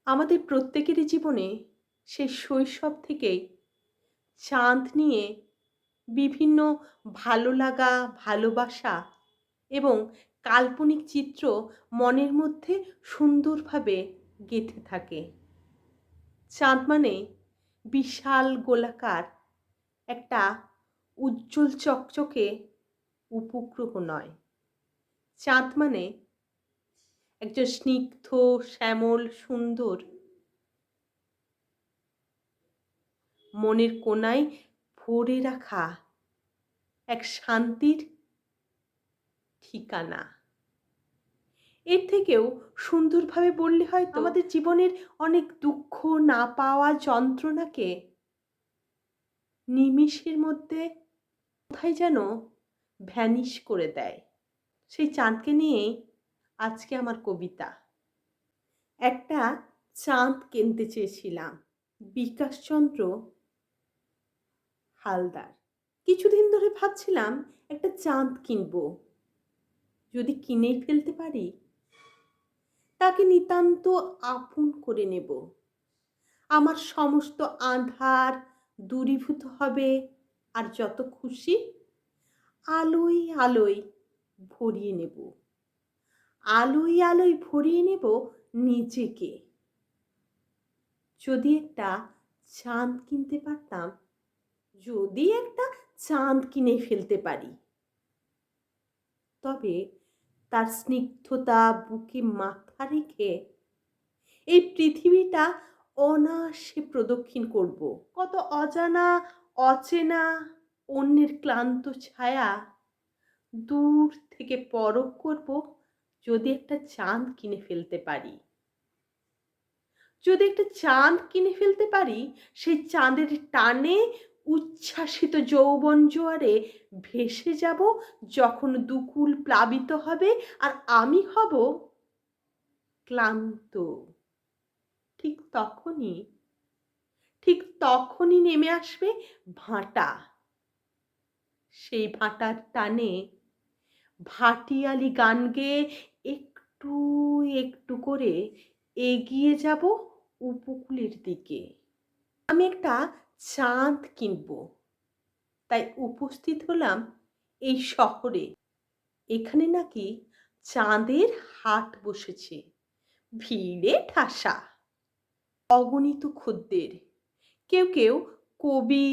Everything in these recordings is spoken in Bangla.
আমাদের প্রত্যেকেরই জীবনে সেই শৈশব থেকেই চাঁদ নিয়ে বিভিন্ন ভালো লাগা, ভালোবাসা এবং কাল্পনিক চিত্র মনের মধ্যে সুন্দরভাবে গেঁথে থাকে। চাঁদ মানে বিশাল গোলাকার একটা উজ্জ্বল চকচকে উপগ্রহ নয়। চাঁদ মানে একজন স্নিগ্ধ, শ্যামল, সুন্দর মনের কোণায় ভরে রাখা এক শান্তির ঠিকানা। এর থেকেও সুন্দরভাবে বললে হয়তো আমাদের জীবনের অনেক দুঃখ, না পাওয়া, যন্ত্রণাকে নিমিষের মধ্যে কোথায় যেন ভ্যানিশ করে দেয়। সেই চাঁদকে নিয়েই আজকে আমার কবিতা। একটা চাঁদ কিনতে চেয়েছিলাম, বিকাশচন্দ্র হালদার। কিছুদিন ধরে ভাবছিলাম একটা চাঁদ কিনবো। যদি কিনেই ফেলতে পারি, তাকে নিতান্ত আপন করে নেব। আমার সমস্ত আঁধার দূরীভূত হবে, আর যত খুশি আলোয় আলোয় ভরিয়ে নেব। আলোয় আলোয় ভরিয়ে নেব নিজেকে। যদি একটা চাঁদ কিনতে পারতাম, যদি একটা চাঁদ কিনে ফেলতে পারি, তবে তার স্নিগ্ধতা বুকে মাথা রেখে এই পৃথিবীটা অনায়াসে প্রদক্ষিণ করব। কত অজানা, অচেনা, অন্যের ক্লান্ত ছায়া দূর থেকে পরখ করব, যদি একটা চাঁদ কিনে ফেলতে পারি। যদি একটা চাঁদ কিনে ফেলতে পারি, সেই চাঁদের টানে উচ্ছ্বাসিত যৌবন জোয়ারে ভেসে যাব, যখন দুকুল প্লাবিত হবে আর আমি হব ক্লান্ত। ঠিক তখনই নেমে আসবে ভাটা। সেই ভাটার টানে ভাটিয়ালি গান গেয়ে একটু একটু করে এগিয়ে যাব উপকূলের দিকে। আমি একটা চাঁদ কিনব, তাই উপস্থিত হলাম এই শহরে। এখানে নাকি চাঁদের হাট বসেছে, ভিড়ে ঠাসা। অগণিত খদ্দের, কেউ কেউ কবি,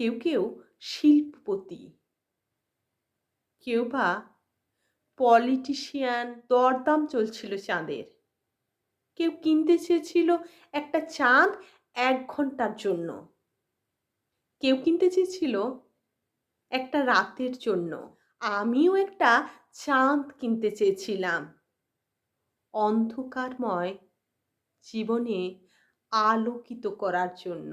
কেউ কেউ শিল্পপতি, কেউ বা পলিটিশিয়ান। দরদাম চলছিল চাঁদের। কেউ কিনতে চেয়েছিল একটা চাঁদ 1 ঘন্টার জন্য, কেউ কিনতে চেয়েছিল একটা রাতের জন্য। আমিও একটা চাঁদ কিনতে চেয়েছিলাম, অন্ধকারময় জীবনে আলোকিত করার জন্য।